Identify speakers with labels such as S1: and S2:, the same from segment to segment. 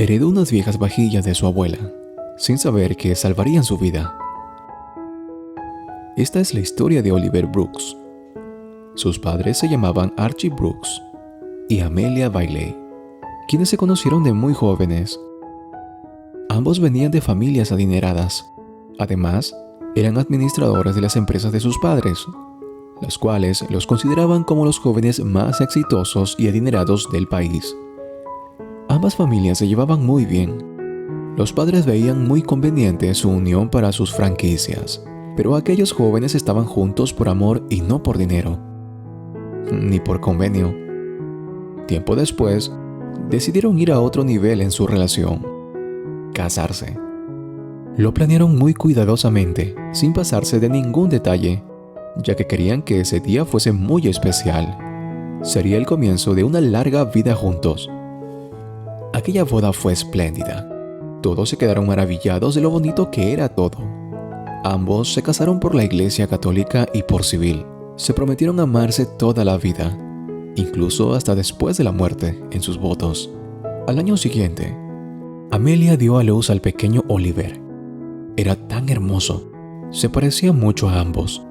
S1: heredó unas viejas vajillas de su abuela, sin saber que salvarían su vida. Esta es la historia de Oliver Brooks. Sus padres se llamaban Archie Brooks y Amelia Bailey, quienes se conocieron de muy jóvenes. Ambos venían de familias adineradas. Además, eran administradores de las empresas de sus padres, las cuales los consideraban como los jóvenes más exitosos y adinerados del país. Ambas familias se llevaban muy bien. Los padres veían muy conveniente su unión para sus franquicias, pero aquellos jóvenes estaban juntos por amor y no por dinero, ni por convenio. Tiempo después, decidieron ir a otro nivel en su relación: casarse. Lo planearon muy cuidadosamente, sin pasarse de ningún detalle, ya que querían que ese día fuese muy especial. Sería el comienzo de una larga vida juntos. Aquella boda fue espléndida. Todos se quedaron maravillados de lo bonito que era todo. Ambos se casaron por la Iglesia Católica y por civil. Se prometieron amarse toda la vida, incluso hasta después de la muerte, en sus votos. Al año siguiente, Amelia dio a luz al pequeño Oliver. Era tan hermoso, se parecía mucho a ambos.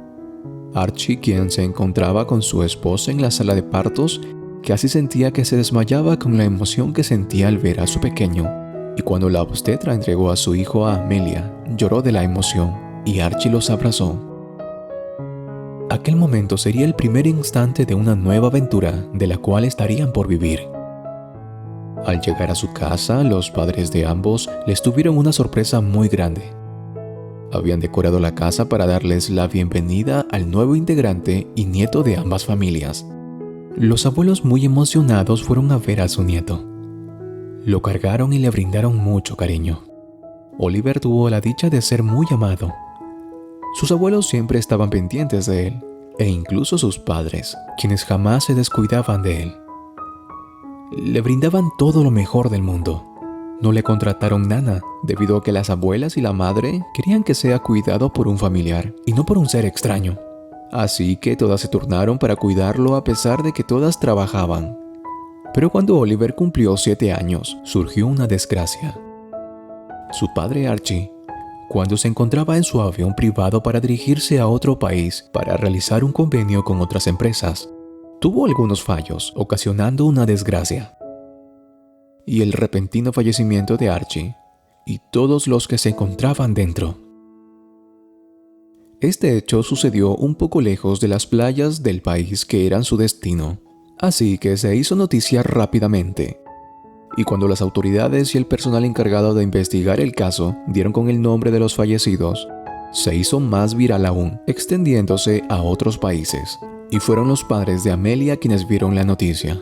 S1: Archie, quien se encontraba con su esposa en la sala de partos, casi sentía que se desmayaba con la emoción que sentía al ver a su pequeño, y cuando la obstetra entregó a su hijo a Amelia, lloró de la emoción, y Archie los abrazó. Aquel momento sería el primer instante de una nueva aventura de la cual estarían por vivir. Al llegar a su casa, los padres de ambos les tuvieron una sorpresa muy grande. Habían decorado la casa para darles la bienvenida al nuevo integrante y nieto de ambas familias. Los abuelos, muy emocionados, fueron a ver a su nieto. Lo cargaron y le brindaron mucho cariño. Oliver tuvo la dicha de ser muy amado. Sus abuelos siempre estaban pendientes de él, e incluso sus padres, quienes jamás se descuidaban de él. Le brindaban todo lo mejor del mundo. No le contrataron nana, debido a que las abuelas y la madre querían que sea cuidado por un familiar y no por un ser extraño. Así que todas se turnaron para cuidarlo a pesar de que todas trabajaban. Pero cuando Oliver cumplió 7 años, surgió una desgracia. Su padre Archie, cuando se encontraba en su avión privado para dirigirse a otro país para realizar un convenio con otras empresas, tuvo algunos fallos, ocasionando una desgracia. Y el repentino fallecimiento de Archie y todos los que se encontraban dentro. Este hecho sucedió un poco lejos de las playas del país que eran su destino, así que se hizo noticia rápidamente. Y cuando las autoridades y el personal encargado de investigar el caso dieron con el nombre de los fallecidos, se hizo más viral aún, extendiéndose a otros países, y fueron los padres de Amelia quienes vieron la noticia.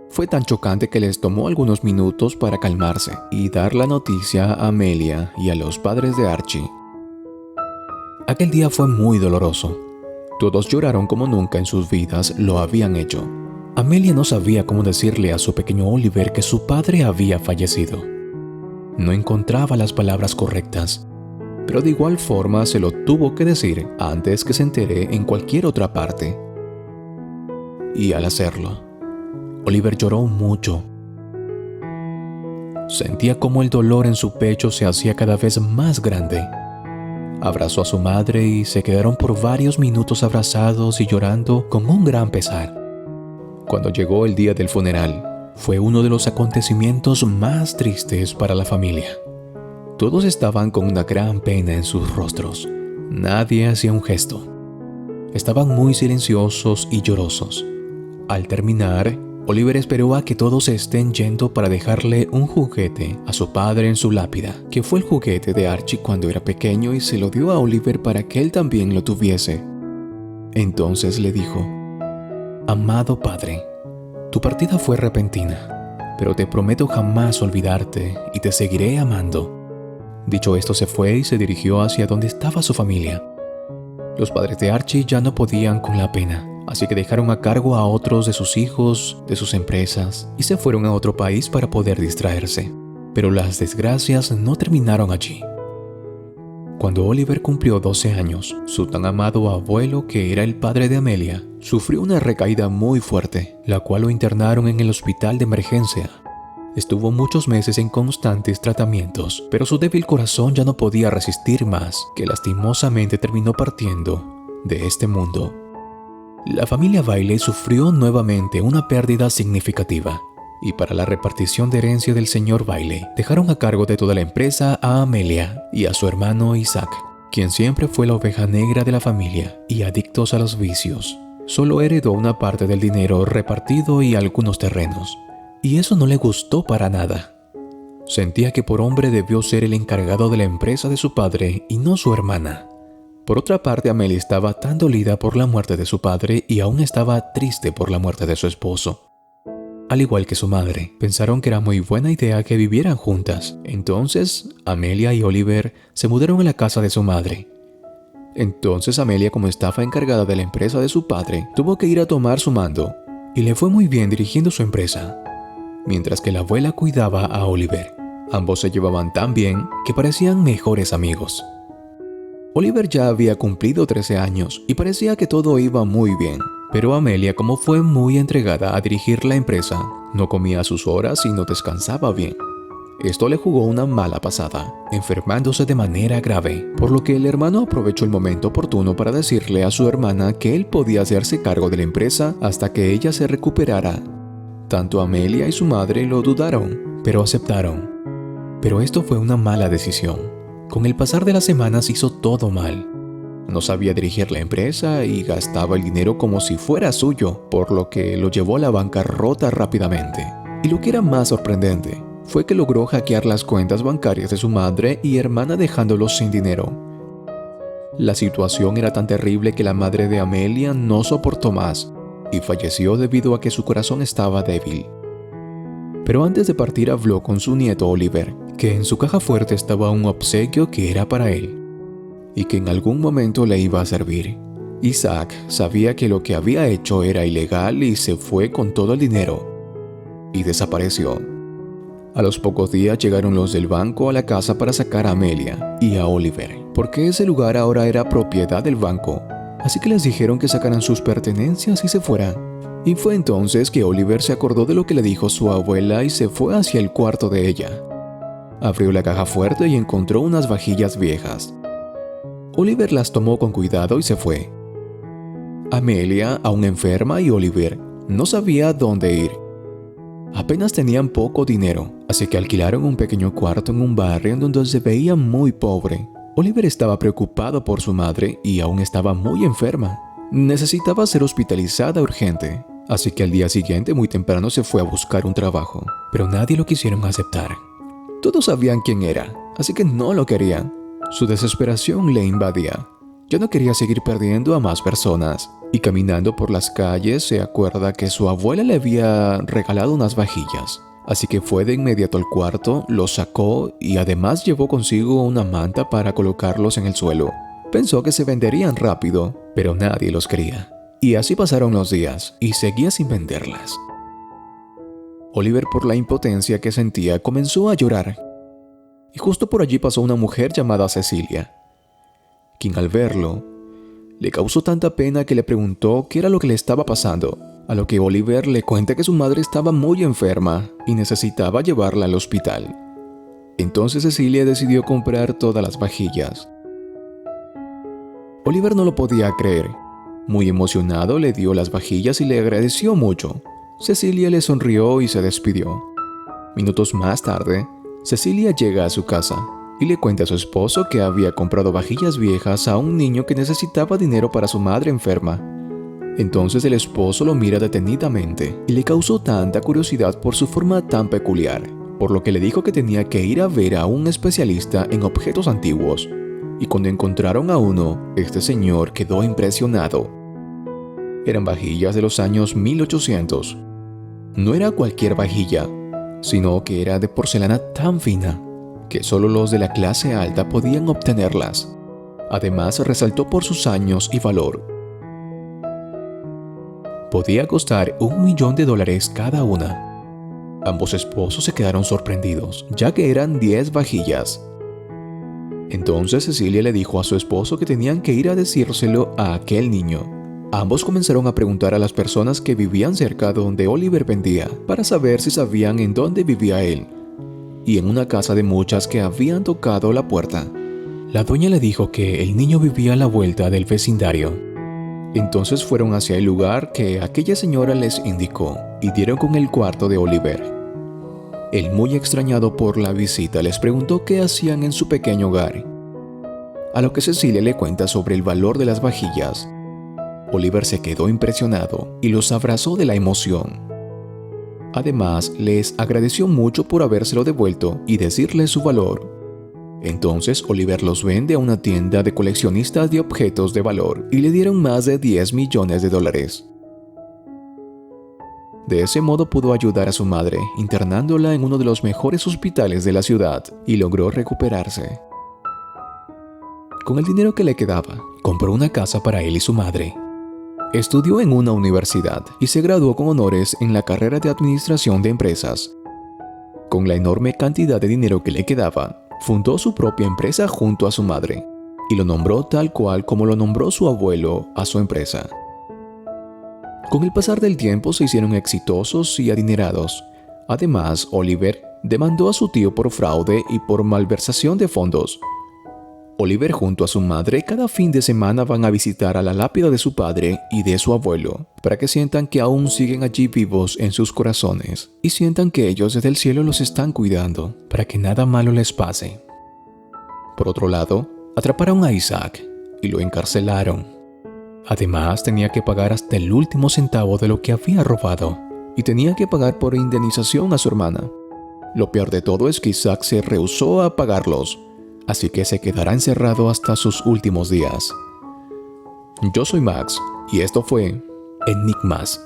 S1: Fue tan chocante que les tomó algunos minutos para calmarse y dar la noticia a Amelia y a los padres de Archie. Aquel día fue muy doloroso. Todos lloraron como nunca en sus vidas lo habían hecho. Amelia no sabía cómo decirle a su pequeño Oliver que su padre había fallecido. No encontraba las palabras correctas, pero de igual forma se lo tuvo que decir antes que se entere en cualquier otra parte. Y al hacerlo, Oliver lloró mucho. Sentía como el dolor en su pecho se hacía cada vez más grande. Abrazó a su madre y se quedaron por varios minutos abrazados y llorando con un gran pesar. Cuando llegó el día del funeral, fue uno de los acontecimientos más tristes para la familia. Todos estaban con una gran pena en sus rostros. Nadie hacía un gesto. Estaban muy silenciosos y llorosos. Al terminar, Oliver esperó a que todos se estén yendo para dejarle un juguete a su padre en su lápida, que fue el juguete de Archie cuando era pequeño, y se lo dio a Oliver para que él también lo tuviese. Entonces le dijo: «Amado padre, tu partida fue repentina, pero te prometo jamás olvidarte y te seguiré amando». Dicho esto, se fue y se dirigió hacia donde estaba su familia. Los padres de Archie ya no podían con la pena, así que dejaron a cargo a otros de sus hijos, de sus empresas, y se fueron a otro país para poder distraerse. Pero las desgracias no terminaron allí. Cuando Oliver cumplió 12 años, su tan amado abuelo, que era el padre de Amelia, sufrió una recaída muy fuerte, la cual lo internaron en el hospital de emergencia. Estuvo muchos meses en constantes tratamientos, pero su débil corazón ya no podía resistir más, que lastimosamente terminó partiendo de este mundo. La familia Bailey sufrió nuevamente una pérdida significativa, y para la repartición de herencia del señor Bailey, dejaron a cargo de toda la empresa a Amelia y a su hermano Isaac, quien siempre fue la oveja negra de la familia y adictos a los vicios. Solo heredó una parte del dinero repartido y algunos terrenos, y eso no le gustó para nada. Sentía que por hombre debió ser el encargado de la empresa de su padre y no su hermana. Por otra parte, Amelia estaba tan dolida por la muerte de su padre y aún estaba triste por la muerte de su esposo. Al igual que su madre, pensaron que era muy buena idea que vivieran juntas. Entonces, Amelia y Oliver se mudaron a la casa de su madre. Entonces Amelia, como estaba encargada de la empresa de su padre, tuvo que ir a tomar su mando, y le fue muy bien dirigiendo su empresa, mientras que la abuela cuidaba a Oliver. Ambos se llevaban tan bien que parecían mejores amigos. Oliver ya había cumplido 13 años y parecía que todo iba muy bien, pero Amelia, como fue muy entregada a dirigir la empresa, no comía a sus horas y no descansaba bien. Esto le jugó una mala pasada, enfermándose de manera grave, por lo que el hermano aprovechó el momento oportuno para decirle a su hermana que él podía hacerse cargo de la empresa hasta que ella se recuperara. Tanto Amelia y su madre lo dudaron, pero aceptaron. Pero esto fue una mala decisión. Con el pasar de las semanas hizo todo mal. No sabía dirigir la empresa y gastaba el dinero como si fuera suyo, por lo que lo llevó a la bancarrota rápidamente. Y lo que era más sorprendente fue que logró hackear las cuentas bancarias de su madre y hermana dejándolos sin dinero. La situación era tan terrible que la madre de Amelia no soportó más y falleció debido a que su corazón estaba débil. Pero antes de partir habló con su nieto Oliver, que en su caja fuerte estaba un obsequio que era para él y que en algún momento le iba a servir. Isaac sabía que lo que había hecho era ilegal y se fue con todo el dinero y desapareció. A los pocos días llegaron los del banco a la casa para sacar a Amelia y a Oliver, porque ese lugar ahora era propiedad del banco, así que les dijeron que sacaran sus pertenencias y se fueran. Y fue entonces que Oliver se acordó de lo que le dijo su abuela y se fue hacia el cuarto de ella. Abrió la caja fuerte y encontró unas vajillas viejas. Oliver las tomó con cuidado y se fue. Amelia, aún enferma, y Oliver no sabía dónde ir. Apenas tenían poco dinero, así que alquilaron un pequeño cuarto en un barrio en donde se veía muy pobre. Oliver estaba preocupado por su madre y aún estaba muy enferma. Necesitaba ser hospitalizada urgente, así que al día siguiente muy temprano se fue a buscar un trabajo, pero nadie lo quisieron aceptar. Todos sabían quién era, así que no lo querían. Su desesperación le invadía. Ya no quería seguir perdiendo a más personas. Y caminando por las calles se acuerda que su abuela le había regalado unas vajillas. Así que fue de inmediato al cuarto, los sacó y además llevó consigo una manta para colocarlos en el suelo. Pensó que se venderían rápido, pero nadie los quería. Y así pasaron los días y seguía sin venderlas. Oliver, por la impotencia que sentía, comenzó a llorar. Y justo por allí pasó una mujer llamada Cecilia, quien al verlo le causó tanta pena que le preguntó qué era lo que le estaba pasando, a lo que Oliver le cuenta que su madre estaba muy enferma y necesitaba llevarla al hospital. Entonces Cecilia decidió comprar todas las vajillas. Oliver no lo podía creer. Muy emocionado le dio las vajillas y le agradeció mucho. Cecilia le sonrió y se despidió. Minutos más tarde, Cecilia llega a su casa y le cuenta a su esposo que había comprado vajillas viejas a un niño que necesitaba dinero para su madre enferma. Entonces el esposo lo mira detenidamente y le causó tanta curiosidad por su forma tan peculiar, por lo que le dijo que tenía que ir a ver a un especialista en objetos antiguos. Y cuando encontraron a uno, este señor quedó impresionado. Eran vajillas de los años 1800. No era cualquier vajilla, sino que era de porcelana tan fina que solo los de la clase alta podían obtenerlas. Además, resaltó por sus años y valor. Podía costar $1 millón cada una. Ambos esposos se quedaron sorprendidos, ya que eran 10 vajillas. Entonces Cecilia le dijo a su esposo que tenían que ir a decírselo a aquel niño. Ambos comenzaron a preguntar a las personas que vivían cerca de donde Oliver vendía para saber si sabían en dónde vivía él. Y en una casa de muchas que habían tocado la puerta, la dueña le dijo que el niño vivía a la vuelta del vecindario. Entonces fueron hacia el lugar que aquella señora les indicó y dieron con el cuarto de Oliver. Él, muy extrañado por la visita, les preguntó qué hacían en su pequeño hogar. A lo que Cecilia le cuenta sobre el valor de las vajillas. Oliver se quedó impresionado y los abrazó de la emoción. Además, les agradeció mucho por habérselo devuelto y decirles su valor. Entonces, Oliver los vende a una tienda de coleccionistas de objetos de valor y le dieron más de $10 millones. De ese modo pudo ayudar a su madre, internándola en uno de los mejores hospitales de la ciudad, y logró recuperarse. Con el dinero que le quedaba, compró una casa para él y su madre. Estudió en una universidad y se graduó con honores en la carrera de Administración de Empresas. Con la enorme cantidad de dinero que le quedaba, fundó su propia empresa junto a su madre, y lo nombró tal cual como lo nombró su abuelo a su empresa. Con el pasar del tiempo se hicieron exitosos y adinerados. Además, Oliver demandó a su tío por fraude y por malversación de fondos. Oliver junto a su madre cada fin de semana van a visitar a la lápida de su padre y de su abuelo, para que sientan que aún siguen allí vivos en sus corazones y sientan que ellos desde el cielo los están cuidando, para que nada malo les pase. Por otro lado, atraparon a Isaac y lo encarcelaron. Además, tenía que pagar hasta el último centavo de lo que había robado y tenía que pagar por indemnización a su hermana. Lo peor de todo es que Isaac se rehusó a pagarlos, así que se quedará encerrado hasta sus últimos días. Yo soy Max y esto fue Enigmas